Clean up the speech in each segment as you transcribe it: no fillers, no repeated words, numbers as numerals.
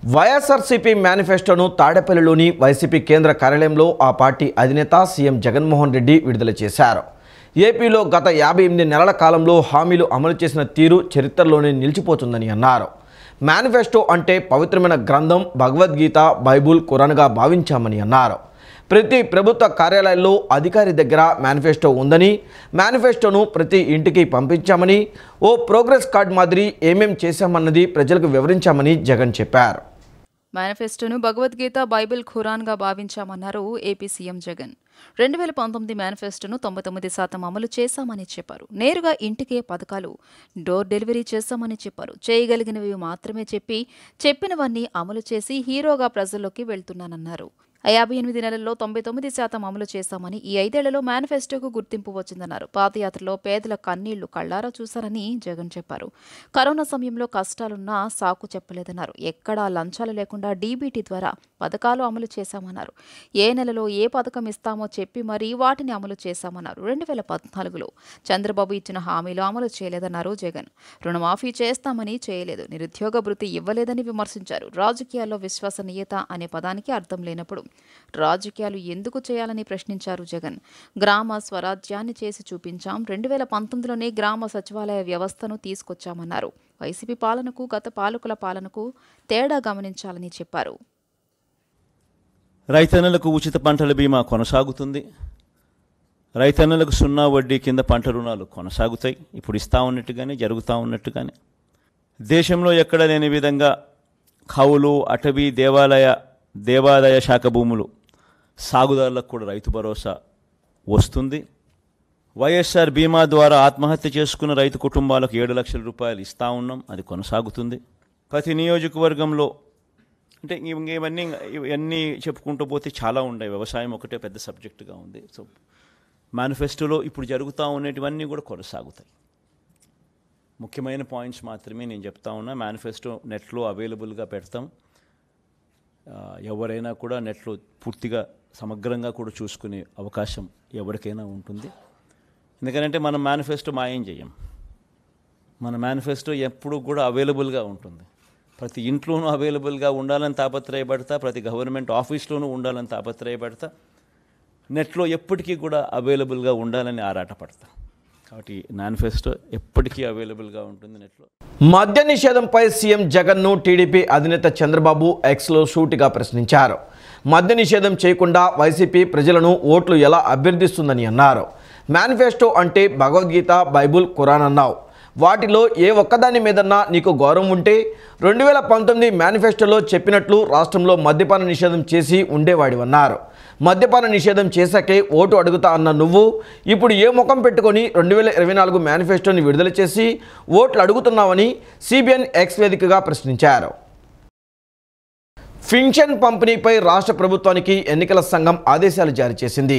వైఎస్ఆర్సీపీ మేనిఫెస్టోను తాడేపల్లిలోని వైసీపీ కేంద్ర కార్యాలయంలో ఆ పార్టీ అధినేత సీఎం జగన్మోహన్ రెడ్డి విడుదల చేశారు. ఏపీలో గత 58 నెలల కాలంలో హామీలు అమలు చేసిన తీరు చరిత్రలోనే నిలిచిపోతుందని అన్నారు. మేనిఫెస్టో అంటే పవిత్రమైన గ్రంథం భగవద్గీత, బైబుల్, ఖురాన్గా భావించామని అన్నారు. ప్రతి ప్రభుత్వ కార్యాలయాల్లో అధికారి దగ్గర మేనిఫెస్టో ఉందని, మేనిఫెస్టోను ప్రతి ఇంటికి పంపించామని, ఓ ప్రోగ్రెస్ కార్డ్ మాదిరి ఏమేం చేశామన్నది ప్రజలకు వివరించామని జగన్ చెప్పారు. మేనిఫెస్టోను Bhagavad Gita, Bible, ఖురాన్గా భావించామన్నారు AP CM Jagan. 2019 మేనిఫెస్టోను 99% అమలు చేశామని చెప్పారు. నేరుగా ఇంటికే పథకాలు డోర్ డెలివరీ చేశామని చెప్పారు. చేయగలిగినవి మాత్రమే చెప్పినవన్నీ అమలు చేసి హీరోగా ప్రజల్లోకి వెళ్తున్నానన్నారు. 58 నెలల్లో 99% అమలు చేశామని, ఈ 5 ఏళ్లలో మేనిఫెస్టోకు గుర్తింపు వచ్చిందన్నారు. పాదయాత్రలో పేదల కన్నీళ్లు కళ్లారా చూశారని జగన్ చెప్పారు. కరోనా సమయంలో కష్టాలున్నా సాకు చెప్పలేదన్నారు. ఎక్కడా లంచాలు లేకుండా డీబీటీ ద్వారా పథకాలు అమలు చేశామన్నారు. ఏ నెలలో ఏ పథకం ఇస్తామో చెప్పి మరీ వాటిని అమలు చేశామన్నారు. 2014లో చంద్రబాబు ఇచ్చిన హామీలు అమలు చేయలేదన్నారు జగన్. రుణమాఫీ చేస్తామని చేయలేదు, నిరుద్యోగ భృతి ఇవ్వలేదని విమర్శించారు. రాజకీయాల్లో విశ్వసనీయత అనే పదానికి అర్థం లేనప్పుడు రాజకీయాలు ఎందుకు చేయాలని ప్రశ్నించారు జగన్. గ్రామ స్వరాజ్యాన్ని చేసి చూపించాం, 2019లోనే గ్రామ సచివాలయ వ్యవస్థను తీసుకొచ్చామన్నారు. వైసీపీ పాలనకు గత పాలకుల పాలనకు తేడా గమనించాలని చెప్పారు. రైతన్నలకు ఉచిత పంటల బీమా కొనసాగుతుంది. రైతన్నలకు 0 వడ్డీ కింద పంట రుణాలు కొనసాగుతాయి. ఇప్పుడు ఇస్తూ ఉన్నట్టుగానే జరుగుతూ ఉన్నట్టుగానే దేశంలో ఎక్కడ లేని విధంగా కౌలు, అటవీ, దేవాదాయ శాఖ భూములు సాగుదారులకు కూడా రైతు భరోసా వస్తుంది. వైఎస్ఆర్ బీమా ద్వారా ఆత్మహత్య చేసుకున్న రైతు కుటుంబాలకు 7 లక్షల రూపాయలు ఇస్తూ ఉన్నాం, అది కొనసాగుతుంది. ప్రతి నియోజకవర్గంలో అంటే ఇవన్నీ చెప్పుకుంటూ పోతే చాలా ఉన్నాయి. వ్యవసాయం ఒకటే పెద్ద సబ్జెక్టుగా ఉంది. సో మేనిఫెస్టోలో ఇప్పుడు జరుగుతూ ఉన్నటివన్నీ కూడా కొనసాగుతాయి. ముఖ్యమైన పాయింట్స్ మాత్రమే నేను చెప్తా ఉన్నా. మేనిఫెస్టో నెట్లో అవైలబుల్గా పెడతాం. ఎవరైనా కూడా నెట్లో పూర్తిగా సమగ్రంగా కూడా చూసుకునే అవకాశం ఎవరికైనా ఉంటుంది. ఎందుకంటే మనం మేనిఫెస్టో మాయం చేయం. మన మేనిఫెస్టో ఎప్పుడూ కూడా అవైలబుల్గా ఉంటుంది. ప్రతి ఇంట్లోనూ అవైలబుల్గా ఉండాలని తాపత్రయపడతా, ప్రతి గవర్నమెంట్ ఆఫీస్లోనూ ఉండాలని తాపత్రయపడతా, నెట్లో ఎప్పటికీ కూడా అవైలబుల్గా ఉండాలని ఆరాటపడతా. కాబట్టి మేనిఫెస్టో ఎప్పటికీ అవైలబుల్గా ఉంటుంది నెట్లో. మద్య నిషేధంపై సీఎం జగన్ను టీడీపీ అధినేత చంద్రబాబు ఎక్స్లో సూటిగా ప్రశ్నించారు. మద్య నిషేధం చేయకుండా వైసీపీ ప్రజలను ఓట్లు ఎలా అభ్యర్థిస్తుందని అన్నారు. మేనిఫెస్టో అంటే భగవద్గీత, బైబుల్, ఖురాన్ అన్నావు. వాటిలో ఏ ఒక్కదాని మీదన్నా నీకు గౌరవం ఉంటే 2019 మేనిఫెస్టోలో చెప్పినట్లు రాష్ట్రంలో మద్యపాన నిషేధం చేసి ఉండేవాడివన్నారు. మద్యపాన నిషేధం చేశాకే ఓటు అడుగుతా అన్న నువ్వు ఇప్పుడు ఏ ముఖం పెట్టుకొని 2024 మేనిఫెస్టోని విడుదల చేసి ఓట్లు అడుగుతున్నావని సిబిఎన్ ఎక్స్ వేదికగా ప్రశ్నించారు. పింఛన్ పంపిణీపై రాష్ట్ర ప్రభుత్వానికి ఎన్నికల సంఘం ఆదేశాలు జారీ చేసింది.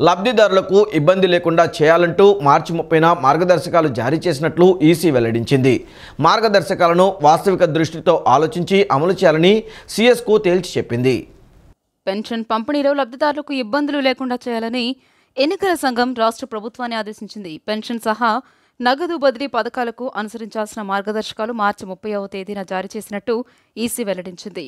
లబ్ధిదారులకు ఇబ్బంది లేకుండా చేయాలంటూ మార్చి 30న మార్గదర్శకాలు జారీ చేసినట్లు ఈసీ వెల్లడించింది. మార్గదర్శకాలను వాస్తవిక దృష్టితో ఆలోచించి అమలు చేయాలని సీఎస్కు తేల్చి చెప్పింది. పెన్షన్ పంపిణీలో లబ్ధిదారులకు ఇబ్బందులు లేకుండా చేయాలని ఎన్నికల సంఘం రాష్ట్ర ప్రభుత్వాన్ని ఆదేశించింది. పెన్షన్ సహా నగదు బదిలీ పథకాలకు అనుసరించాల్సిన మార్గదర్శకాలు మార్చి 30వ తేదీన జారీ చేసినట్టు ఈసీ వెల్లడించింది.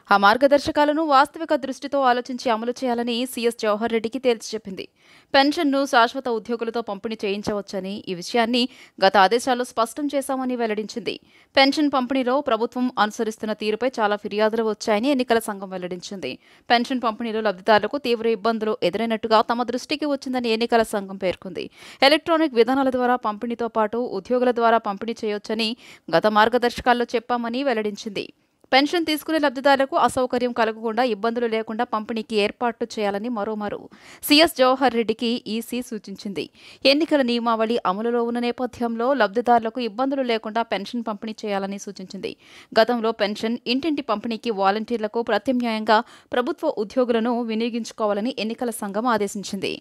ఆ మార్గదర్శకాలను వాస్తవిక దృష్టితో ఆలోచించి అమలు చేయాలని సీఎస్ జవహర్ రెడ్డికి తేల్చి చెప్పింది. పెన్షన్ను శాశ్వత ఉద్యోగులతో పంపిణీ చేయించవచ్చని, ఈ విషయాన్ని గత ఆదేశాల్లో స్పష్టం చేశామని వెల్లడించింది. పెన్షన్ పంపిణీలో ప్రభుత్వం అనుసరిస్తున్న తీరుపై చాలా ఫిర్యాదులు వచ్చాయని ఎన్నికల సంఘం వెల్లడించింది. పెన్షన్ పంపిణీలో లబ్ధిదారులకు తీవ్ర ఇబ్బందులు ఎదురైనట్టుగా తమ దృష్టికి వచ్చిందని ఎన్నికల సంఘం పేర్కొంది. ఎలక్ట్రానిక్ విధానాల ద్వారా పంపిణీతో పాటు ఉద్యోగుల ద్వారా పంపిణీ చేయొచ్చని గత మార్గదర్శకాల్లో చెప్పామని వెల్లడించింది. పెన్షన్ తీసుకునే లబ్ధిదారులకు అసౌకర్యం కలగకుండా, ఇబ్బందులు లేకుండా పంపిణీకి ఏర్పాట్లు చేయాలని మరోమారు సీఎస్ జవహర్ రెడ్డికి ఈసీ సూచించింది. ఎన్నికల నియమావళి అమలులో ఉన్న నేపథ్యంలో లబ్ధిదారులకు ఇబ్బందులు లేకుండా పెన్షన్ పంపిణీ చేయాలని సూచించింది. గతంలో పెన్షన్ ఇంటింటి పంపిణీకి వాలంటీర్లకు ప్రత్యామ్నాయంగా ప్రభుత్వ ఉద్యోగులను వినియోగించుకోవాలని ఎన్నికల సంఘం ఆదేశించింది.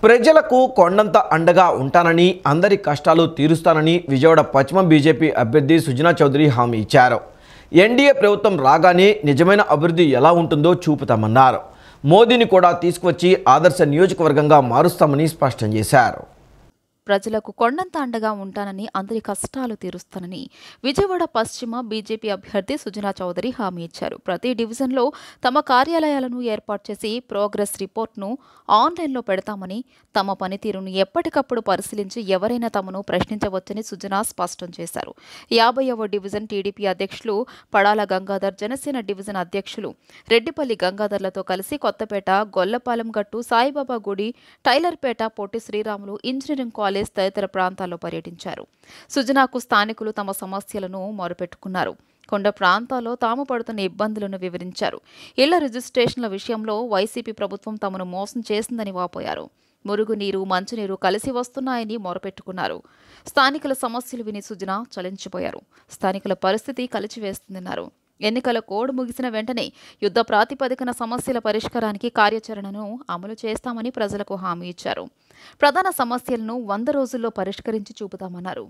ప్రజలకు కొండంత అండగా ఉంటానని, అందరి కష్టాలు తీరుస్తానని విజయవాడ పశ్చిమ బీజేపీ అభ్యర్థి సుజనా చౌదరి హామీ ఇచ్చారు. ఎన్డీఏ ప్రభుత్వం రాగానే నిజమైన అభివృద్ధి ఎలా ఉంటుందో చూపుతామన్నారు. మోదీని కూడా తీసుకువచ్చి ఆదర్శ నియోజకవర్గంగా మారుస్తామని స్పష్టం చేశారు. ప్రజలకు కొండంత అండగా ఉంటానని, అందరి కష్టాలు తీరుస్తానని విజయవాడ పశ్చిమ బీజేపీ అభ్యర్థి సుజనా చౌదరి హామీ ఇచ్చారు. ప్రతి డివిజన్లో తమ కార్యాలయాలను ఏర్పాటు చేసి ప్రోగ్రెస్ రిపోర్ట్ను ఆన్లైన్లో పెడతామని, తమ పనితీరును ఎప్పటికప్పుడు పరిశీలించి ఎవరైనా తమను ప్రశ్నించవచ్చని సుజనా స్పష్టం చేశారు. 50వ డివిజన్ టీడీపీ అధ్యక్షులు పడాల గంగాధర్, జనసేన డివిజన్ అధ్యక్షులు రెడ్డిపల్లి గంగాధర్లతో కలిసి కొత్తపేట, గొల్లపాలెం గట్టు, సాయిబాబా గుడి, టైలర్పేట, పొట్టి శ్రీరాములు ఇంజనీరింగ్ కాలేజ్ తదితర ప్రాంతాల్లో పర్యటించారు. సుజనాకు స్థానికులు తమ సమస్యలను మొరపెట్టుకున్నారు. కొండ ప్రాంతాల్లో తాము పడుతున్న ఇబ్బందులను వివరించారు. ఇళ్ల రిజిస్ట్రేషన్ల విషయంలో వైసీపీ ప్రభుత్వం తమను మోసం చేసిందని వాపోయారు. మురుగునీరు, మంచినీరు కలిసి వస్తున్నాయని మొరపెట్టుకున్నారు. స్థానికుల సమస్యలు విని సుజనా చలించిపోయారు. స్థానికుల పరిస్థితి కలిచివేస్తుందన్నారు. ఎన్నికల కోడ్ ముగిసిన వెంటనే యుద్ధ ప్రాతిపదికన సమస్యల పరిష్కారానికి కార్యాచరణను అమలు చేస్తామని ప్రజలకు హామీ ఇచ్చారు. ప్రధాన సమస్యలను 100 రోజుల్లో పరిష్కరించి చూపుతామన్నారు.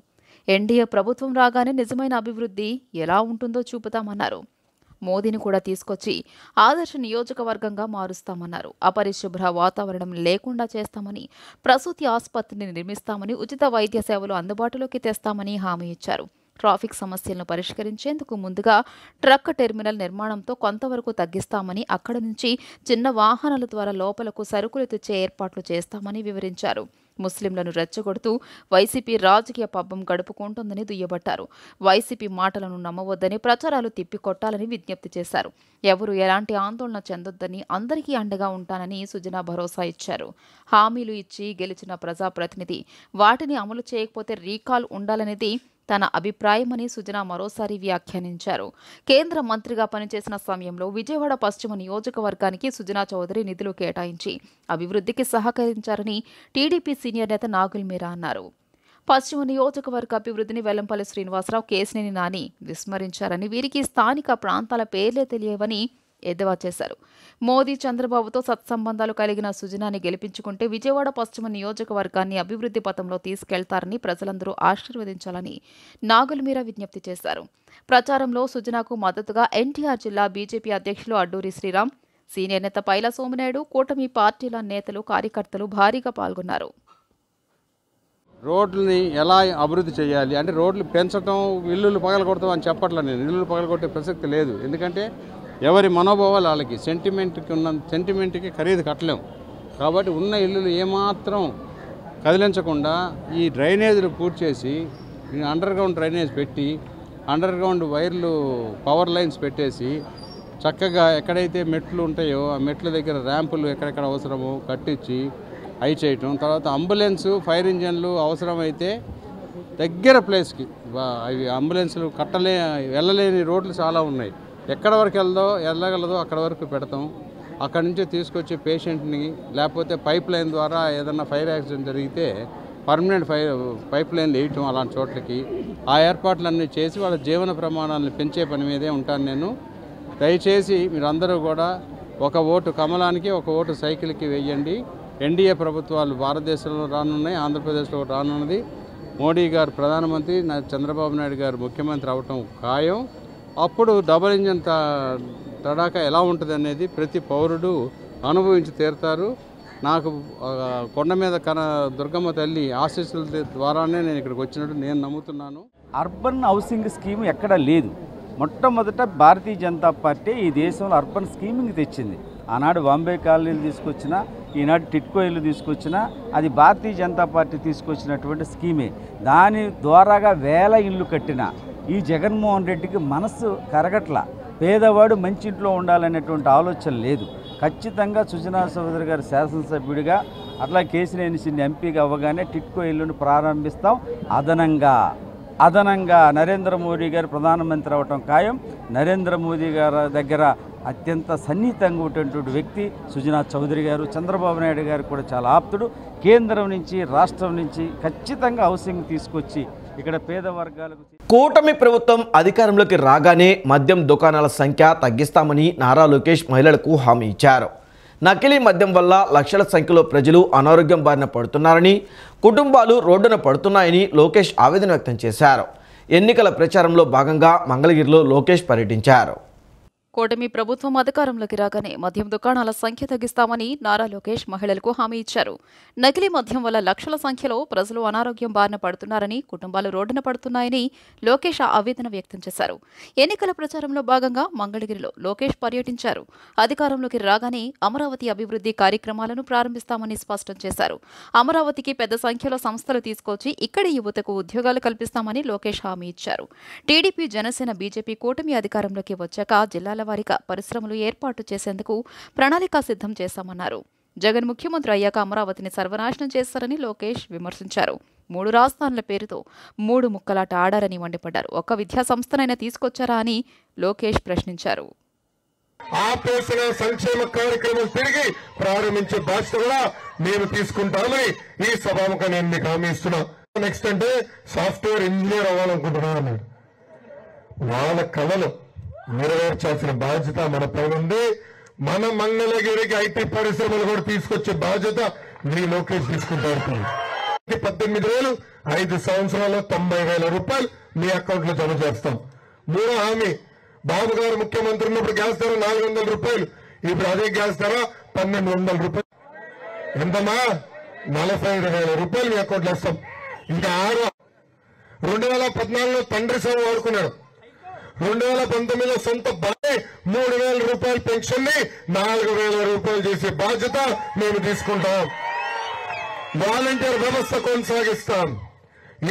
ఎన్డీఏ ప్రభుత్వం రాగానే నిజమైన అభివృద్ధి ఎలా ఉంటుందో చూపుతామన్నారు. మోదీని కూడా తీసుకొచ్చి ఆదర్శ నియోజకవర్గంగా మారుస్తామన్నారు. అపరిశుభ్ర వాతావరణం లేకుండా చేస్తామని, ప్రసూతి ఆసుపత్రిని నిర్మిస్తామని, ఉచిత వైద్య సేవలు అందుబాటులోకి తెస్తామని హామీ ఇచ్చారు. ట్రాఫిక్ సమస్యలను పరిష్కరించేందుకు ముందుగా ట్రక్ టెర్మినల్ నిర్మాణంతో కొంతవరకు తగ్గిస్తామని, అక్కడి నుంచి చిన్న వాహనాల ద్వారా లోపలకు సరుకులు తెచ్చే ఏర్పాట్లు చేస్తామని వివరించారు. ముస్లింలను రెచ్చగొడుతూ వైసీపీ రాజకీయ పబ్బం గడుపుకుంటోందని దుయ్యబట్టారు. వైసీపీ మాటలను నమ్మవద్దని, ప్రచారాలు తిప్పికొట్టాలని విజ్ఞప్తి చేశారు. ఎవరు ఎలాంటి ఆందోళన చెందొద్దని, అందరికీ అండగా ఉంటానని సుజనా భరోసా ఇచ్చారు. హామీలు ఇచ్చి గెలిచిన ప్రజాప్రతినిధి వాటిని అమలు చేయకపోతే రీకాల్ ఉండాలనేది తన అభిప్రాయమని సుజనా మరోసారి వ్యాఖ్యానించారు. కేంద్ర మంత్రిగా పనిచేసిన సమయంలో విజయవాడ పశ్చిమ నియోజకవర్గానికి సుజనా చౌదరి నిధులు కేటాయించి అభివృద్ధికి సహకరించారని టీడీపీ సీనియర్ నేత నాగుల్ మీరా అన్నారు. పశ్చిమ నియోజకవర్గ అభివృద్ధిని వెల్లంపల్లి శ్రీనివాసరావు, కేశినేని నాని విస్మరించారని, వీరికి స్థానిక ప్రాంతాల పేర్లే తెలియవని ఎద్దేవా చేశారు. మోదీ, చంద్రబాబుతో సత్సంబంధాలు కలిగిన సుజనాని గెలిపించుకుంటే విజయవాడ పశ్చిమ నియోజకవర్గాన్ని అభివృద్ధి పథంలో తీసుకెళ్తారని ప్రజలందరూ ఆశీర్వదించాలని నాగుల్ మీరా విజ్ఞప్తి చేశారు. ప్రచారంలో సుజనాకు మద్దతుగా ఎన్టీఆర్ జిల్లా బీజేపీ అధ్యక్షులు అడ్డూరి శ్రీరామ్, సీనియర్ నేత పైల సోమినాయుడు, కూటమి పార్టీల నేతలు, కార్యకర్తలు భారీగా పాల్గొన్నారు. రోడ్లని ఎలా అభివృద్ధి చేయాలి అంటే రోడ్లు పెంచడం, ఇల్లులు పగలగొడతాం అని చెప్పట్లా. నేను ఇల్లులు పగలగొట్టే ప్రసక్తి లేదు. ఎందుకంటే ఎవరి మనోభావాలు వాళ్ళకి, సెంటిమెంట్కి ఖరీదు కట్టలేం. కాబట్టి ఉన్న ఇల్లులు ఏమాత్రం కదిలించకుండా ఈ డ్రైనేజీలు పూర్తి చేసి, అండర్ గ్రౌండ్ డ్రైనేజ్ పెట్టి, అండర్ గ్రౌండ్ వైర్లు, పవర్ లైన్స్ పెట్టేసి, చక్కగా ఎక్కడైతే మెట్లు ఉంటాయో ఆ మెట్ల దగ్గర ర్యాంపులు ఎక్కడెక్కడ అవసరమో కట్టించి అవి చేయటం. తర్వాత అంబులెన్సు, ఫైర్ ఇంజన్లు అవసరమైతే దగ్గర ప్లేస్కి అవి అంబులెన్సులు వెళ్ళలేని రోడ్లు చాలా ఉన్నాయి. ఎక్కడ వరకు వెళ్ళగలదో అక్కడ వరకు పెడతాం. అక్కడి నుంచి తీసుకొచ్చే పేషెంట్ని, లేకపోతే పైప్ లైన్ ద్వారా ఏదన్నా ఫైర్ యాక్సిడెంట్ జరిగితే పర్మనెంట్ పైప్ లైన్లు వేయటం అలాంటి చోట్లకి, ఆ ఏర్పాట్లన్నీ చేసి వాళ్ళ జీవన ప్రమాణాలను పెంచే పని మీదే ఉంటాను నేను. దయచేసి మీరందరూ కూడా ఒక ఓటు కమలానికి, ఒక ఓటు సైకిల్కి వేయండి. ఎన్డీఏ ప్రభుత్వాలు భారతదేశంలో రానున్నాయి, ఆంధ్రప్రదేశ్లో రానున్నది. మోడీ గారు ప్రధానమంత్రి, చంద్రబాబు నాయుడు గారు ముఖ్యమంత్రి అవటం ఖాయం. అప్పుడు డబుల్ ఇంజన్ తడాకా ఎలా ఉంటుంది అనేది ప్రతి పౌరుడు అనుభవించి తీరుతారు. నాకు కొండ మీద దుర్గమ్మ తల్లి ఆశీస్సుల ద్వారానే నేను ఇక్కడికి వచ్చినట్టు నేను నమ్ముతున్నాను. అర్బన్ హౌసింగ్ స్కీమ్ ఎక్కడా లేదు. మొట్టమొదట భారతీయ జనతా పార్టీ ఈ దేశంలో అర్బన్ స్కీమింగ్ తెచ్చింది. ఆనాడు బాంబే కాలనీలు తీసుకొచ్చినా, ఈనాడు టిట్కో ఇల్లు తీసుకొచ్చినా అది భారతీయ జనతా పార్టీ తీసుకొచ్చినటువంటి స్కీమే. దాని ద్వారాగా వేల ఇళ్ళు కట్టిన ఈ జగన్మోహన్ రెడ్డికి మనస్సు కరగట్ల. పేదవాడు మంచి ఇంట్లో ఉండాలనేటువంటి ఆలోచన లేదు. ఖచ్చితంగా సుజనా చౌదరి గారు శాసనసభ్యుడిగా, అట్లా కేశినేని చిన్న ఎంపీగా అవ్వగానే టిట్కో ఇల్లును ప్రారంభిస్తాం. అదనంగా నరేంద్ర మోదీ గారు ప్రధానమంత్రి అవ్వటం ఖాయం. నరేంద్ర మోదీ గారి దగ్గర అత్యంత సన్నిహితంగా ఉన్నటువంటి వ్యక్తి సుజనా చౌదరి గారు. చంద్రబాబు నాయుడు గారు కూడా చాలా ఆప్తుడు. కేంద్రం నుంచి, రాష్ట్రం నుంచి ఖచ్చితంగా హౌసింగ్ తీసుకొచ్చి ఇక్కడ పేద వర్గాలకు. కూటమి ప్రభుత్వం అధికారంలోకి రాగానే మద్యం దుకాణాల సంఖ్య తగ్గిస్తామని నారా లోకేష్ మహిళలకు హామీ ఇచ్చారు. నకిలీ మద్యం వల్ల లక్షల సంఖ్యలో ప్రజలు అనారోగ్యం బారిన పడుతున్నారని, కుటుంబాలు రోడ్డున పడుతున్నాయని లోకేష్ ఆవేదన వ్యక్తం చేశారు. ఎన్నికల ప్రచారంలో భాగంగా మంగళగిరిలో లోకేష్ పర్యటించారు. కూటమి ప్రభుత్వం అధికారంలోకి రాగానే మద్యం దుకాణాల సంఖ్య తగ్గిస్తామని నారా లోకేష్ మహిళలకు హామీ ఇచ్చారు. నకిలీ మద్యం వల్ల లక్షల సంఖ్యలో ప్రజలు అనారోగ్యం బారిన పడుతున్నారని, కుటుంబాలు రోడ్డున పడుతున్నాయని లోకేష్ ఆవేదన వ్యక్తం చేశారు. ఎన్నికల ప్రచారంలో భాగంగా మంగళగిరిలో లోకేష్ పర్యటించారు. అధికారంలోకి రాగానే అమరావతి అభివృద్ధి కార్యక్రమాలను ప్రారంభిస్తామని స్పష్టం చేశారు. అమరావతికి పెద్ద సంఖ్యలో సంస్థలు తీసుకొచ్చి ఇక్కడి యువతకు ఉద్యోగాలు కల్పిస్తామని లోకేష్ హామీ ఇచ్చారు. టీడీపీ, జనసేన, బీజేపీ కూటమి అధికారంలోకి వచ్చాక జిల్లాల వారీగా పరిశ్రమలు ఏర్పాటు చేసేందుకు ప్రణాళిక సిద్ధం చేశామన్నారు. జగన్ ముఖ్యమంత్రి అయ్యాక అమరావతిని సర్వనాశనం చేస్తారని లోకేష్ విమర్శించారు. 3 రాజధానుల పేరుతో 3 ముక్కలాట ఆడారని మండిపడ్డారు. ఒక్క విద్యా సంస్థనైనా తీసుకొచ్చారా అని లోకేష్ ప్రశ్నించారు. ఆపేసిన సంక్షేమ కార్యక్రమం తిరిగి ప్రారంభించే బాధ్యత కూడా మేము తీసుకుంటామని ఈ సభాముఖంగా నేను మీకు హామీ ఇస్తున్నా. నెక్స్ట్ అంటే సాఫ్ట్వేర్ ఇంజనీర్ అవ్వాలనుకుంటున్నా అన్నాడు. వాళ్ళ కళలు నెరవేర్చాల్సిన బాధ్యత మన పైన ఉంది. మన మంగళగిరికి ఐటీ పరిశ్రమలు కూడా తీసుకొచ్చే బాధ్యత మీ లోకేష్ తీసుకుంటారు. 18,000 5 సంవత్సరాల్లో 90,000 రూపాయలు మీ అకౌంట్ లో జమ చేస్తాం. 3వ హామీ, బాబు గారు ముఖ్యమంత్రి ఉన్నప్పుడు గ్యాస్ ధర 400 రూపాయలు, ఇప్పుడు అదే గ్యాస్ ధర 1,200 రూపాయలు. ఎంతమా? 45,000 రూపాయలు మీ అకౌంట్ లో ఇస్తాం. ఇంకా 2014లో తండ్రి సేవ వాడుకున్నాడు. 2019లో సొంత భార్య 3,000 రూపాయల పెన్షన్ ని 4,000 రూపాయలు చేసే బాధ్యత మేము తీసుకుంటాం. వాలంటీర్ వ్యవస్థ కొనసాగిస్తాం.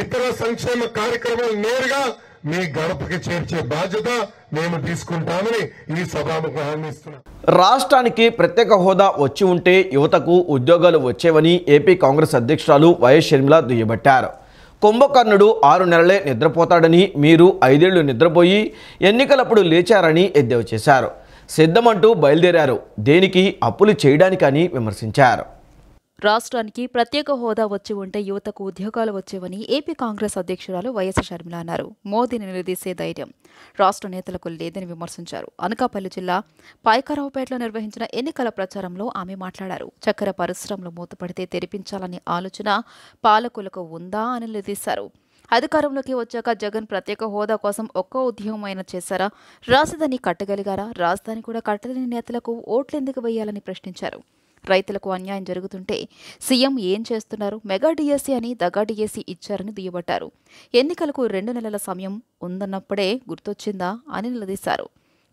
ఇతర సంక్షేమ కార్యక్రమాలు నేరుగా మీ గడపకి చేర్చే బాధ్యత మేము తీసుకుంటామని ఈ సభాముఖంగా హామీ ఇస్తున్నాం. రాష్ట్రానికి ప్రత్యేక హోదా వచ్చి ఉంటే యువతకు ఉద్యోగాలు వచ్చేవని ఏపీ కాంగ్రెస్ అధ్యక్షురాలు వైఎస్ షర్మిల దుయ్యబట్టారు. కుంభకర్ణుడు 6 నెలలే నిద్రపోతాడని, మీరు 5 ఏళ్లు నిద్రపోయి ఎన్నికలప్పుడు లేచారని ఎద్దేవా చేశారు. సిద్ధమంటూ బయలుదేరారు, దేనికి? అప్పులు చేయడానికని విమర్శించారు. రాష్ట్రానికి ప్రత్యేక హోదా వచ్చి ఉంటే యువతకు ఉద్యోగాలు వచ్చేవని ఏపీ కాంగ్రెస్ అధ్యక్షురాలు వైఎస్ షర్మిల అన్నారు. మోదీని నిలదీసే ధైర్యం రాష్ట్ర నేతలకు లేదని విమర్శించారు. అనకాపల్లి జిల్లా పాయకరావుపేటలో నిర్వహించిన ఎన్నికల ప్రచారంలో ఆమె మాట్లాడారు. చక్కెర పరిశ్రమలు మూతపడితే తెరిపించాలనే ఆలోచన పాలకులకు ఉందా అని నిలదీశారు. అధికారంలోకి వచ్చాక జగన్ ప్రత్యేక హోదా కోసం ఒక్క ఉద్యమం అయినా చేశారా? రాజధాని కట్టగలిగారా? రాజధాని కూడా కట్టలేని నేతలకు ఓట్లెందుకు వేయాలని ప్రశ్నించారు. రైతులకు అన్యాయం జరుగుతుంటే సీఎం ఏం చేస్తున్నారు? మెగా డిఎస్సీ అని దగా డిఎస్సీ ఇచ్చారని దుయ్యబట్టారు. ఎన్నికలకు 2 నెలల సమయం ఉందన్నప్పుడే గుర్తొచ్చిందా అని నిలదీశారు.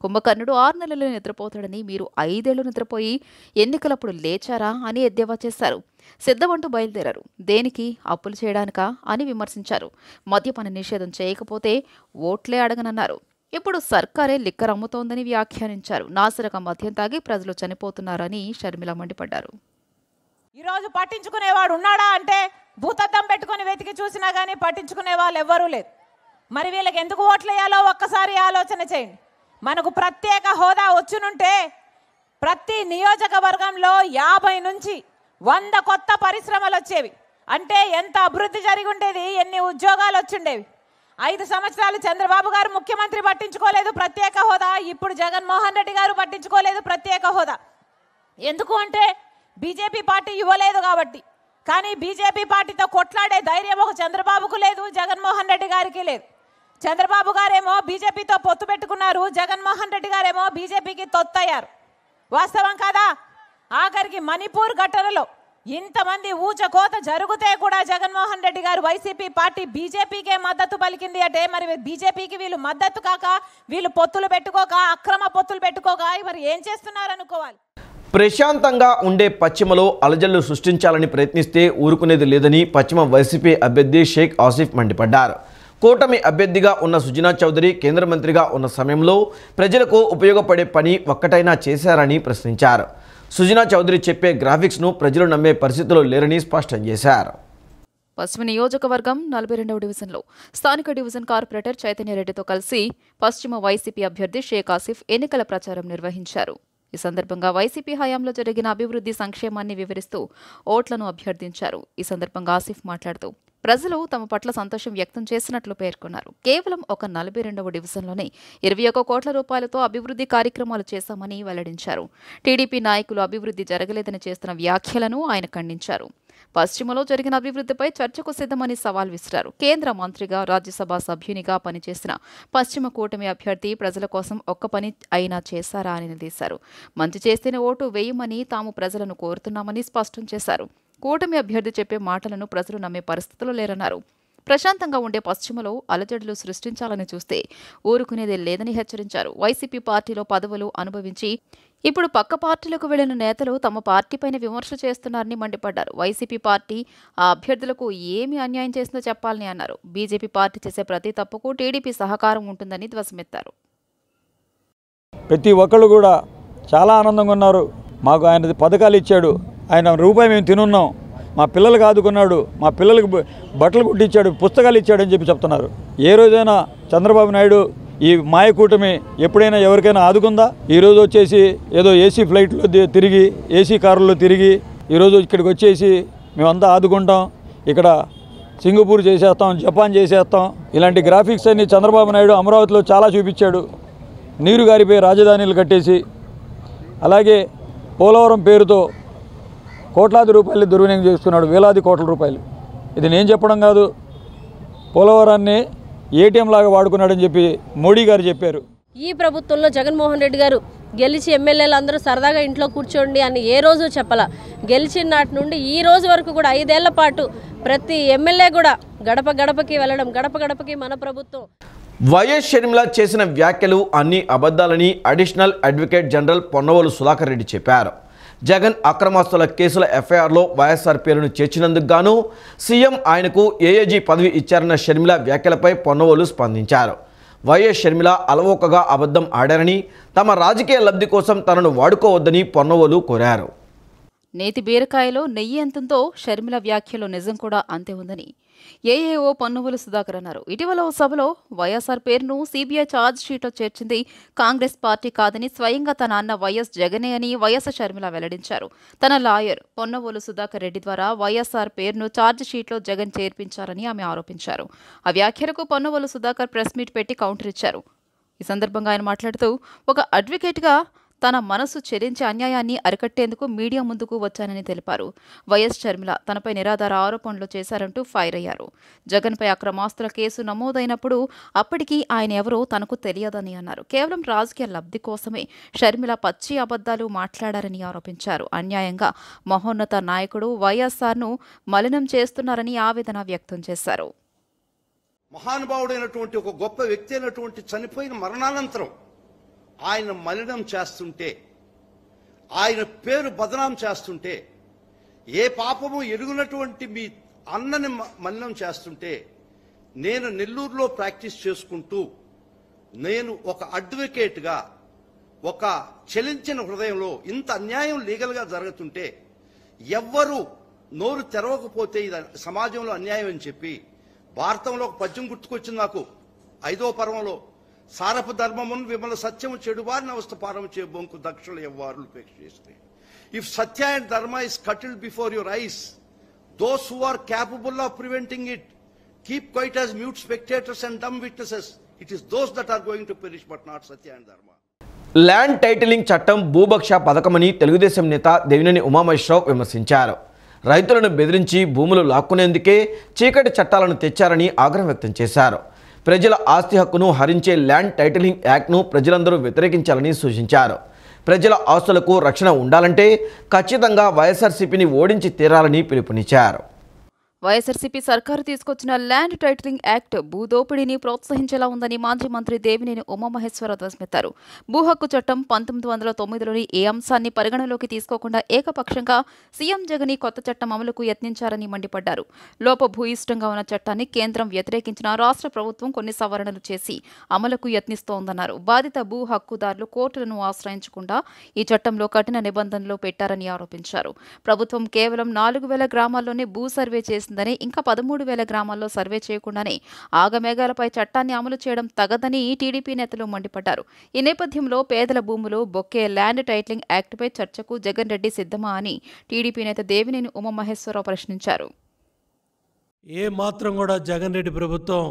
కుంభకర్ణుడు 6 నెలలు నిద్రపోతాడని, మీరు 5 ఏళ్లు నిద్రపోయి ఎన్నికలప్పుడు లేచారా అని ఎద్దేవా చేశారు. సిద్ధమంటూ బయలుదేరారు, దేనికి? అప్పులు చేయడానికా అని విమర్శించారు. మద్యపాన నిషేధం చేయకపోతే ఓట్లే అడగనన్నారు. ఇప్పుడు సర్కారే లిక్కర్ అమ్ముతోందని వ్యాఖ్యానించారు. నాసిరకం మద్యం తాగి ప్రజలు చనిపోతున్నారని షర్మిల మండిపడ్డారు. ఈరోజు పట్టించుకునేవాడు ఉన్నాడా అంటే భూతద్దం పెట్టుకుని వెతికి చూసినా కానీ పట్టించుకునే వాళ్ళు ఎవ్వరూ లేదు. మరి వీళ్ళకి ఎందుకు ఓట్లేయాలో ఒక్కసారి ఆలోచన చేయండి. మనకు ప్రత్యేక హోదా వచ్చునుంటే ప్రతి నియోజకవర్గంలో 50 నుంచి 100 కొత్త పరిశ్రమలు వచ్చేవి. అంటే ఎంత అభివృద్ధి జరిగి ఉండేది, ఎన్ని ఉద్యోగాలు వచ్చుండేవి. 5 సంవత్సరాలు చంద్రబాబు గారు ముఖ్యమంత్రి పట్టించుకోలేదు ప్రత్యేక హోదా. ఇప్పుడు జగన్మోహన్ రెడ్డి గారు పట్టించుకోలేదు ప్రత్యేక హోదా. ఎందుకు అంటే బీజేపీ పార్టీ ఇవ్వలేదు కాబట్టి. కానీ బీజేపీ పార్టీతో కొట్లాడే ధైర్యం ఒక చంద్రబాబుకు లేదు, జగన్మోహన్ రెడ్డి గారికి లేదు. చంద్రబాబు గారేమో బీజేపీతో పొత్తు పెట్టుకున్నారు, జగన్మోహన్ రెడ్డి గారేమో బీజేపీకి తొత్తయ్యారు. వాస్తవం కాదా? ఆఖరికి మణిపూర్ ఘటనలో ఇంతమంది ఊచకోత జరిగితే కూడా జగన్మోహన్ రెడ్డి గారు వైసీపీ పార్టీ బీజేపీకే మద్దతు పలికింది అంటే మరి బీజేపీకి వీళ్ళు మద్దతు కాక, వీళ్ళు పొత్తులు పెట్టుకోక, అక్రమ పొత్తులు పెట్టుకోక మరి ఏం చేస్తున్నారు అనుకోవాలి. ప్రశాంతంగా ఉండే పశ్చిమలో అలజడులు సృష్టించాలని ప్రయత్నిస్తే ఊరుకునేది లేదని పశ్చిమ వైసీపీ అభ్యర్థి షేక్ ఆసిఫ్ మండిపడ్డారు. కూటమి అభ్యర్థిగా ఉన్న సుజనా చౌదరి కేంద్ర మంత్రిగా ఉన్న సమయంలో ప్రజలకు ఉపయోగపడే పని ఒక్కటైనా చేశారని ప్రశ్నించారు. సుజనా చౌదరి చెప్పే గ్రాఫిక్స్ను ప్రజలు నమ్మే పరిస్థితిలో లేరని స్పష్టం చేశారు. పశ్చిమ నియోజకవర్గం 42వ డివిజన్లో స్థానిక డివిజన్ కార్పొరేటర్ చైతన్యరెడ్డితో కలిసి పశ్చిమ వైసీపీ అభ్యర్థి షేక్ ఆసిఫ్ ఎన్నికల ప్రచారం నిర్వహించారు. ఈ సందర్భంగా వైసీపీ హయాంలో జరిగిన అభివృద్ధి సంక్షేమాన్ని వివరిస్తూ ఓట్లను అభ్యర్థించారు. ఈ సందర్భంగా ఆసిఫ్ మాట్లాడుతూ ప్రజలు తమ పట్ల సంతోషం వ్యక్తం చేసినట్లు పేర్కొన్నారు. కేవలం ఒక 42వ డివిజన్లోనే 21 కోట్ల రూపాయలతో అభివృద్ధి కార్యక్రమాలు చేశామని వెల్లడించారు. టీడీపీ నాయకులు అభివృద్ధి జరగలేదని చేస్తున్న వ్యాఖ్యలను ఆయన ఖండించారు. పశ్చిమలో జరిగిన అభివృద్ధిపై చర్చకు సిద్ధమని సవాల్ విసిరారు. కేంద్ర మంత్రిగా, రాజ్యసభ సభ్యునిగా పనిచేసిన పశ్చిమ కూటమి అభ్యర్థి ప్రజల కోసం ఒక్క పని అయినా చేశారా అని నిలదీశారు. మంచి చేస్తేనే ఓటు వేయమని తాము ప్రజలను కోరుతున్నామని స్పష్టం చేశారు. కూటమి అభ్యర్థి చెప్పే మాటలను ప్రజలు నమ్మే పరిస్థితిలో లేరన్నారు. ప్రశాంతంగా ఉండే పశ్చిమలో అలజడులు సృష్టించాలని చూస్తే ఊరుకునేదే లేదని హెచ్చరించారు. వైసీపీ పార్టీలో పదవులు అనుభవించి ఇప్పుడు పక్క పార్టీలకు వెళ్లిన నేతలు తమ పార్టీపైన విమర్శ చేస్తున్నారని మండిపడ్డారు. వైసీపీ పార్టీ ఆ అభ్యర్థులకు ఏమి అన్యాయం చేసిందో చెప్పాలని అన్నారు. బీజేపీ పార్టీ చేసే ప్రతి తప్పుకు టీడీపీ సహకారం ఉంటుందని ధ్వసమెత్తారు. ప్రతి ఒక్కళ్ళు కూడా చాలా ఆనందంగా ఉన్నారు. మాకు ఆయన పథకాలు ఇచ్చాడు, ఆయన రూపాయి మేము తినున్నాం, మా పిల్లలకు ఆదుకున్నాడు, మా పిల్లలకు బట్టలు కుట్టించాడు, పుస్తకాలు ఇచ్చాడని చెప్పి చెప్తున్నారు. ఏ రోజైనా చంద్రబాబు నాయుడు ఈ మాయ కూటమి ఎప్పుడైనా ఎవరికైనా ఆదుకుందా? ఈరోజు వచ్చేసి ఏదో ఏసీ ఫ్లైట్లో తిరిగి, ఏసీ కారుల్లో తిరిగి ఈరోజు ఇక్కడికి వచ్చేసి మేమంతా ఆదుకుంటాం, ఇక్కడ సింగపూర్ చేసేస్తాం, జపాన్ చేసేస్తాం, ఇలాంటి గ్రాఫిక్స్ అన్ని చంద్రబాబు నాయుడు అమరావతిలో చాలా చూపించాడు. నీరు గారిపోయి రాజధానిలు కట్టేసి, అలాగే పోలవరం పేరుతో కోట్లాది రూపాయలు దుర్వినియోగం చేస్తున్నాడు, వేలాది కోట్ల రూపాయలు. ఇది నేను చెప్పడం కాదు, పోలవరాన్ని ఏటీఎం లాగా వాడుకున్నాడని చెప్పి మోడీ గారు చెప్పారు. ఈ ప్రభుత్వంలో జగన్మోహన్ రెడ్డి గారు గెలిచి ఎమ్మెల్యేలు అందరూ సరదాగా ఇంట్లో కూర్చోండి అని ఏ రోజు చెప్పలా. గెలిచిన నాటి నుండి ఈ రోజు వరకు కూడా 5 ఏళ్ల పాటు ప్రతి ఎమ్మెల్యే కూడా గడప గడపకి వెళ్ళడం, గడప గడపకి మన ప్రభుత్వం. వైఎస్ షర్మిల చేసిన వ్యాఖ్యలు అన్ని అబద్ధాలని additional advocate general Ponnavolu Sudhakar Reddy చెప్పారు. జగన్ అక్రమాస్తుల కేసుల ఎఫ్ఐఆర్లో వైఎస్ఆర్ పేరును చేర్చినందుకు గాను సీఎం ఆయనకు ఏఏజీ పదవి ఇచ్చారన్న షర్మిల వ్యాఖ్యలపై పొన్నవోలు స్పందించారు. వైఎస్ షర్మిల అలవోకగా అబద్ధం ఆడారని, తమ రాజకీయ లబ్ధి కోసం తనను వాడుకోవద్దని పొన్నవోలు కోరారు. నేతి బీరకాయలో నెయ్యి ఎంతంతో షర్మిల వ్యాఖ్యలో నిజం కూడా అంతే ఉందని ఏఏఓ పొన్నవోలు సుధాకర్ అన్నారు. ఇటీవల ఓ సభలో వైఎస్ఆర్ పేరును సీబీఐ ఛార్జ్ షీట్లో చేర్చింది కాంగ్రెస్ పార్టీ కాదని స్వయంగా తన అన్న వైఎస్ జగనే అని వైఎస్ షర్మిల వెల్లడించారు. తన లాయర్ పొన్నవోలు సుధాకర్ రెడ్డి ద్వారా వైఎస్ఆర్ పేరును ఛార్జ్ షీట్లో జగన్ చేర్పించారని ఆమె ఆరోపించారు. ఆ వ్యాఖ్యలకు పొన్నవోలు సుధాకర్ ప్రెస్ మీట్ పెట్టి కౌంటర్ ఇచ్చారు. ఈ సందర్భంగా ఆయన మాట్లాడుతూ, ఒక అడ్వకేట్గా తన మనసు చెరించే అన్యాయాన్ని అరికట్టేందుకు మీడియా ముందుకు వచ్చానని తెలిపారు. వైఎస్ షర్మిల తనపై నిరాధార ఆరోపణలు చేశారంటూ ఫైర్ అయ్యారు. జగన్పై అక్రమాస్తుల కేసు నమోదైనప్పుడు అప్పటికీ ఆయన ఎవరో తనకు తెలియదని అన్నారు. కేవలం రాజకీయ లబ్ధి కోసమే షర్మిల పచ్చి అబద్ధాలు మాట్లాడారని ఆరోపించారు. అన్యాయంగా మహోన్నత నాయకుడు వైఎస్ఆర్ను మలినం చేస్తున్నారని ఆవేదన వ్యక్తం చేశారు. మహానుభావుడైనటువంటి ఒక గొప్ప వ్యక్తి అయినటువంటి చనిపోయిన మరణానంతరం ఆయన మలినం చేస్తుంటే, ఆయన పేరు బదనాం చేస్తుంటే, ఏ పాపము ఎరుగునటువంటి మీ అన్నని మలినం చేస్తుంటే, నేను నెల్లూరులో ప్రాక్టీస్ చేసుకుంటూ నేను ఒక అడ్వకేట్గా ఒక చలించిన హృదయంలో ఇంత అన్యాయం లీగల్గా జరుగుతుంటే ఎవ్వరూ నోరు తెరవకపోతే ఇది సమాజంలో అన్యాయం అని చెప్పి భారతంలో ఒక పద్యం గుర్తుకొచ్చింది నాకు. 5వ పర్వంలో, సారపు ధర్మమును విమల సత్యము చెడు వారిని అవస్థ పారము చే బొంకు దక్షులు ఎవ్వారులు పేక్షిస్తే. If Satya and Dharma is curtailed before your eyes, those who are capable of preventing it keep quiet as mute spectators and dumb witnesses. It is those that are going to perish but not Satya and Dharma. Land titling చట్టం భూభక్ష పథకమని తెలుగుదేశం నేత దేవినేని ఉమామహేశ్వరరావు విమర్శించారు. రైతులను బెదిరించి భూములు లాక్కునేందుకే చీకటి చట్టాలను తెచ్చారని ఆగ్రహం వ్యక్తం చేశారు. ప్రజల ఆస్తి హక్కును హరించే ల్యాండ్ టైటిలింగ్ యాక్ట్ను ప్రజలందరూ వ్యతిరేకించాలని సూచించారు. ప్రజల ఆస్తులకు రక్షణ ఉండాలంటే ఖచ్చితంగా వైఎస్ఆర్సీపీని ఓడించి తీరాలని పిలుపునిచ్చారు. వైఎస్ఆర్సీపీ సర్కారు తీసుకొచ్చిన ల్యాండ్ టైటిలింగ్ యాక్ట్ భూదోపిడీని ప్రోత్సహించేలా ఉందని మాజీ మంత్రి దేవినేని ఉమామహేశ్వరరావు ధ్వజమెత్తారు. భూ హక్కు చట్టం 1909లోని ఏ అంశాన్ని పరిగణలోకి తీసుకోకుండా ఏకపక్షంగా సీఎం జగన్ కొత్త చట్టం అమలుకు యత్నించారని మండిపడ్డారు. లోపభూయిష్టంగా ఉన్న చట్టాన్ని కేంద్రం వ్యతిరేకించిన రాష్ట్ర ప్రభుత్వం కొన్ని సవరణలు చేసి అమలుకు యత్నిస్తోందన్నారు. బాధిత భూ హక్కుదారులు కోర్టులను ఆశ్రయించకుండా ఈ చట్టంలో కఠిన నిబంధనలు పెట్టారని ఆరోపించారు. ప్రభుత్వం కేవలం 4000 గ్రామాల్లోనే భూ సర్వే చేసిందని, ఇంకా 13,000 గ్రామాల్లో సర్వే చేయకుండానే ఆగమేఘాలపై చట్టాన్ని అమలు చేయడం తగదని టీడీపీ నేతలు మండిపడ్డారు. ఈ నేపథ్యంలో పేదల భూములు బొక్కే ల్యాండ్ టైటిలింగ్ యాక్ట్పై చర్చకు జగన్ రెడ్డి సిద్ధమా అని టీడీపీ నేత దేవినేని ఉమామహేశ్వరరావు ప్రశ్నించారు. ఏ మాత్రం కూడా జగన్ రెడ్డి ప్రభుత్వం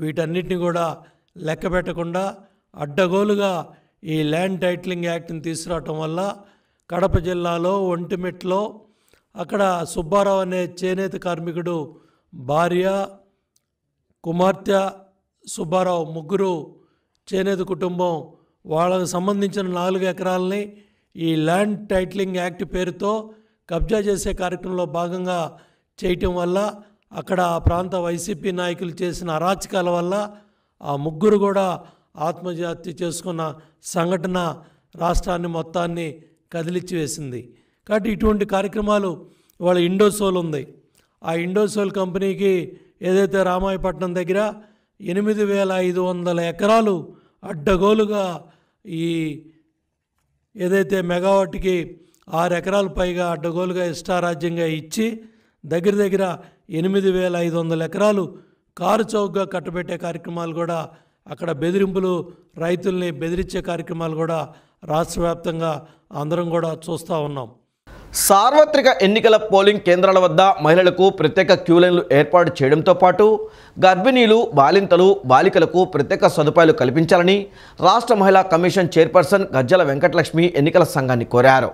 వీటన్నిటిని కూడా లెక్క పెట్టకుండా అడ్డగోలుగా ఈ ల్యాండ్ టైటిలింగ్ యాక్ట్ని తీసుకురావటం వల్ల కడప జిల్లాలో ఒంటిమిట్లో అక్కడ సుబ్బారావు అనే చేనేత కార్మికుడు భార్య, కుమార్తె, సుబ్బారావు ముగ్గురు చేనేత కుటుంబం వాళ్ళకు సంబంధించిన 4 ఎకరాలని ఈ ల్యాండ్ టైటిలింగ్ యాక్ట్ పేరుతో కబ్జా చేసే కార్యక్రమంలో భాగంగా చేయటం వల్ల అక్కడ ఆ ప్రాంత వైసీపీ నాయకులు చేసిన అరాచకాల వల్ల ఆ ముగ్గురు కూడా ఆత్మహత్య చేసుకున్న సంఘటన రాష్ట్రాన్ని మొత్తాన్ని కదిలిచ్చి వేసింది. కాబట్టి ఇటువంటి కార్యక్రమాలు వాళ్ళ ఇండోసోల్ ఉంది. ఆ ఇండోసోల్ కంపెనీకి ఏదైతే రామాయపట్నం దగ్గర 8,500 ఎకరాలు అడ్డగోలుగా ఈ ఏదైతే మెగావాట్కి 6 ఎకరాలు పైగా అడ్డగోలుగా ఇష్టారాజ్యంగా ఇచ్చి దగ్గర 8,500 ఎకరాలు కారు చౌకగా కట్టబెట్టే కార్యక్రమాలు కూడా, అక్కడ బెదిరింపులు, రైతుల్ని బెదిరించే కార్యక్రమాలు కూడా రాష్ట్ర వ్యాప్తంగా అందరం కూడా చూస్తూ ఉన్నాం. సార్వత్రిక ఎన్నికల పోలింగ్ కేంద్రాల వద్ద మహిళలకు ప్రత్యేక క్యూలైన్లు ఏర్పాటు చేయడంతో పాటు గర్భిణీలు, బాలింతలు, బాలికలకు ప్రత్యేక సదుపాయాలు కల్పించాలని రాష్ట్ర మహిళా కమిషన్ చైర్పర్సన్ గజ్జల వెంకటలక్ష్మి ఎన్నికల సంఘాన్ని కోరారు.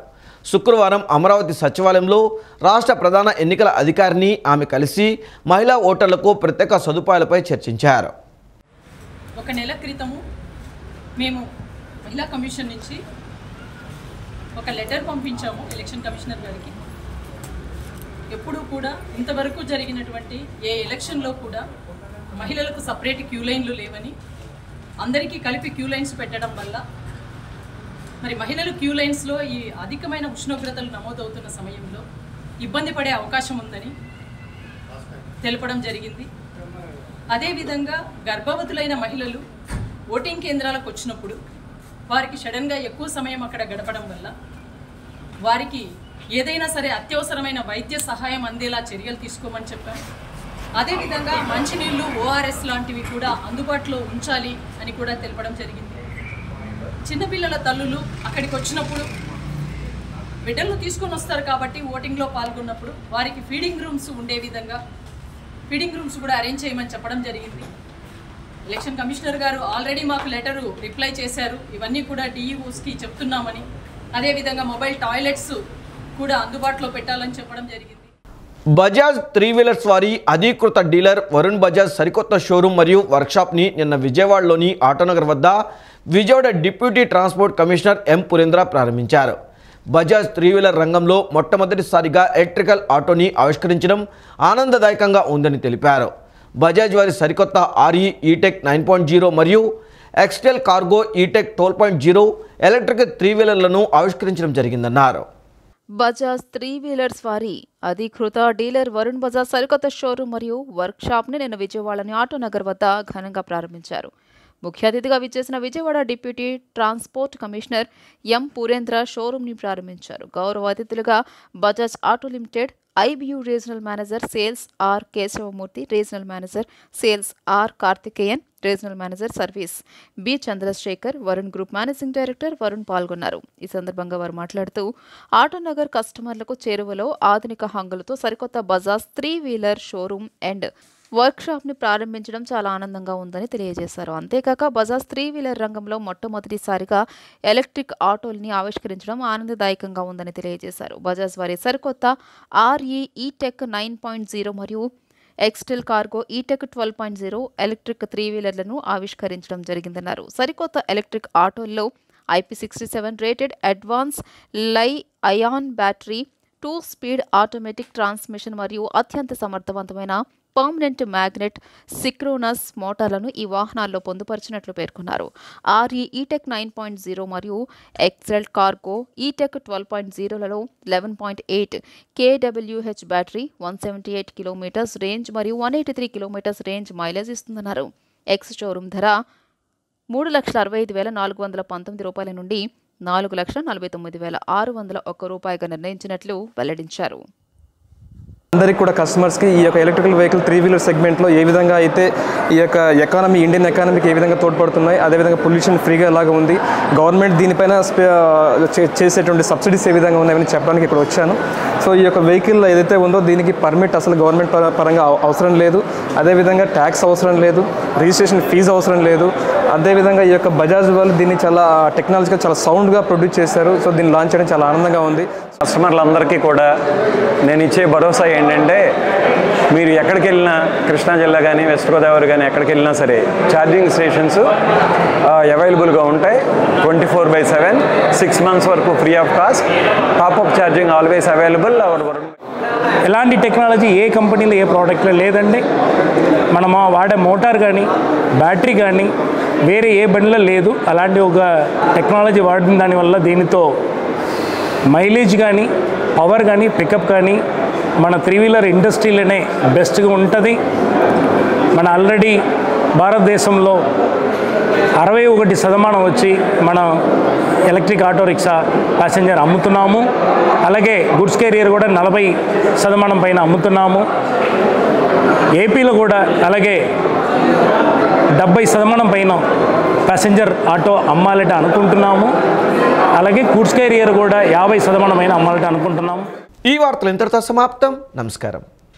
శుక్రవారం అమరావతి సచివాలయంలో రాష్ట్ర ప్రధాన ఎన్నికల అధికారిని ఆమె కలిసి మహిళా ఓటర్లకు ప్రత్యేక సదుపాయాలపై చర్చించారు. ఒక నెల క్రితము మేము మహిళా కమిషన్ నుంచి ఒక లెటర్ పంపించాము ఎలక్షన్ కమిషనర్ గారికి. ఎప్పుడూ కూడా ఇంతవరకు జరిగినటువంటి ఏ ఎలక్షన్లో కూడా మహిళలకు సపరేట్ క్యూ లైన్లు లేవని, అందరికీ కలిపి క్యూ లైన్స్ పెట్టడం వల్ల మరి మహిళలు క్యూ లైన్స్లో ఈ అధికమైన ఉష్ణోగ్రతలు నమోదవుతున్న సమయంలో ఇబ్బంది పడే అవకాశం ఉందని తెలపడం జరిగింది. అదేవిధంగా గర్భవతులైన మహిళలు ఓటింగ్ కేంద్రాలకు వచ్చినప్పుడు వారికి సడన్గా ఎక్కువ సమయం అక్కడ గడపడం వల్ల వారికి ఏదైనా సరే అత్యవసరమైన వైద్య సహాయం అందేలా చర్యలు తీసుకోమని చెప్పాం. అదేవిధంగా మంచినీళ్ళు, ORS లాంటివి కూడా అందుబాటులో ఉంచాలి అని కూడా తెలపడం జరిగింది. చిన్నపిల్లల తల్లులు అక్కడికి వచ్చినప్పుడు బిడ్డలను తీసుకొని వస్తారు కాబట్టి ఓటింగ్లో పాల్గొన్నప్పుడు వారికి ఫీడింగ్ రూమ్స్ ఉండే విధంగా ఫీడింగ్ రూమ్స్ కూడా అరేంజ్ చేయమని చెప్పడం జరిగింది. ఎలక్షన్ కమిషనర్ గారు ఆల్రెడీ మాకు లెటరు రిప్లై చేశారు. ఇవన్నీ కూడా DEOస్కి చెప్తున్నామని, అదేవిధంగా మొబైల్ టాయిలెట్స్ కూడా అందుబాటులో పెట్టాలని చెప్పడం జరిగింది. బజాజ్ 3 వీలర్స్ వారి అధీకృత డీలర్ వరుణ్ బజాజ్ సరికొత్త షోరూమ్ మరియు వర్క్షాప్ని నిన్న విజయవాడలోని ఆటోనగర్ వద్ద Vijayawada deputy transport commissioner M. Purendra ప్రారంభించారు. బజాజ్ 3 వీలర్ రంగంలో మొట్టమొదటిసారిగా ఎలక్ట్రికల్ ఆటోని ఆవిష్కరించడం ఆనందదాయకంగా ఉందని తెలిపారు. బజాజ్ వారి సరికొత్త RE E-Tech 9.0 మరియు ఎక్స్టెల్ కార్గో E-Tech 12.0 ఎలక్ట్రిక్ 3 వీలర్లను ఆవిష్కరించడం జరిగిందన్నారు. బజాజ్ 3 వీలర్స్ వారి అధీకృత డీలర్ వరుణ్ బజాజ్ సరికొత్త షోరూమ్ మరియు వర్క్షాప్ని నిన్న విజయవాడలోని ఆటోనగర్ వద్ద ఘనంగా ప్రారంభించారు. ముఖ్య అతిథిగా విచ్చేసిన Vijayawada deputy transport commissioner M. Purendra షోరూమ్ని ప్రారంభించారు. గౌరవ అతిథులుగా Bajaj auto limited IBU regional manager sales R. Keshavamurthy, regional manager sales R. Karthikeyan, regional manager service B. Chandrashekar, Varun group managing director Varun పాల్గొన్నారు. ఈ సందర్భంగా వారు మాట్లాడుతూ ఆటోనగర్ కస్టమర్లకు చేరువలో ఆధునిక హంగులతో సరికొత్త బజాజ్ 3 వీలర్ షోరూమ్ అండ్ వర్క్షాప్ని ప్రారంభించడం చాలా ఆనందంగా ఉందని తెలియజేశారు. అంతేకాక బజాజ్ 3 వీలర్ రంగంలో మొట్టమొదటిసారిగా ఎలక్ట్రిక్ ఆటోల్ని ఆవిష్కరించడం ఆనందదాయకంగా ఉందని తెలియజేశారు. బజాజ్ వారి సరికొత్త RE E-Tech 9.0 మరియు ఎక్స్టెల్ కార్గో E-Tech 12.0 ఎలక్ట్రిక్ 3 వీలర్లను ఆవిష్కరించడం జరిగిందన్నారు. సరికొత్త ఎలక్ట్రిక్ ఆటోల్లో IP67 rated advance li ion battery, 2 speed automatic transmission మరియు అత్యంత సమర్థవంతమైన పర్మనెంట్ మ్యాగ్నెట్ సిక్రోనస్ మోటార్లను ఈ వాహనాల్లో పొందుపరిచినట్లు పేర్కొన్నారు. RE E-Tech 9.0 మరియు ఎక్సెల్ కార్గో E-Tech 12.0లలో 11.8 kWh బ్యాటరీ, 178 కిలోమీటర్స్ రేంజ్ మరియు 183 కిలోమీటర్స్ రేంజ్ మైలేజ్ ఇస్తుందన్నారు. ఎక్స్ షోరూమ్ ధర ₹3,65,419 నుండి ₹4,49,601 నిర్ణయించినట్లు వెల్లడించారు. అందరికీ కూడా కస్టమర్స్కి ఈ యొక్క ఎలక్ట్రికల్ వెహికల్ 3-వీలర్ సెగ్మెంట్లో ఏ విధంగా అయితే ఈ యొక్క ఎకానమీ ఇండియన్ ఎకానమీకి ఏ విధంగా తోడ్పడుతున్నాయి, అదేవిధంగా పొల్యూషన్ ఫ్రీగా ఎలాగ ఉంది, గవర్నమెంట్ దీనిపైన చేసేటువంటి సబ్సిడీస్ ఏ విధంగా ఉన్నాయని చెప్పడానికి ఇక్కడ వచ్చాను. సో ఈ యొక్క వెహికల్ ఏదైతే ఉందో దీనికి పర్మిట్ అసలు గవర్నమెంట్ పరంగా అవసరం లేదు, అదేవిధంగా ట్యాక్స్ అవసరం లేదు, రిజిస్ట్రేషన్ ఫీజు అవసరం లేదు. అదేవిధంగా ఈ యొక్క బజాజ్ వాళ్ళు దీన్ని చాలా టెక్నాలజీగా చాలా సౌండ్గా ప్రొడ్యూస్ చేశారు. సో దీన్ని లాంచ్ చేయడం చాలా ఆనందంగా ఉంది. కస్టమర్లందరికీ కూడా నేను ఇచ్చే భరోసా ఏంటంటే, మీరు ఎక్కడికి వెళ్ళినా, కృష్ణా జిల్లా కానీ వెస్ట్ గోదావరి కానీ ఎక్కడికి వెళ్ళినా సరే ఛార్జింగ్ స్టేషన్స్ అవైలబుల్గా ఉంటాయి. 24/7 6 months వరకు free of cost. Top-up charging always available. ఎలాంటి టెక్నాలజీ ఏ కంపెనీలో ఏ ప్రోడక్ట్లో లేదండి. మనం వాడే మోటార్ కానీ బ్యాటరీ కానీ వేరే ఏ బండిలో లేదు. అలాంటి ఒక టెక్నాలజీ వాడిన దానివల్ల దీనితో మైలేజ్ కానీ పవర్ కానీ పికప్ కానీ మన 3-వీలర్ ఇండస్ట్రీలోనే బెస్ట్గా ఉంటుంది. మన ఆల్రెడీ భారతదేశంలో 61% వచ్చి మనం ఎలక్ట్రిక్ ఆటో రిక్షా ప్యాసింజర్ అమ్ముతున్నాము. అలాగే గుడ్స్ కెరియర్ కూడా 40% పైన అమ్ముతున్నాము. ఏపీలో కూడా అలాగే 70% పైన ప్యాసింజర్ ఆటో అమ్మాలంటే అనుకుంటున్నాము. అలాగే గుడ్స్ కెరియర్ కూడా 50% పైన అమ్మాలంటే అనుకుంటున్నాము. ఈ వార్తలు ఇంతటితో సమాప్తం. నమస్కారం.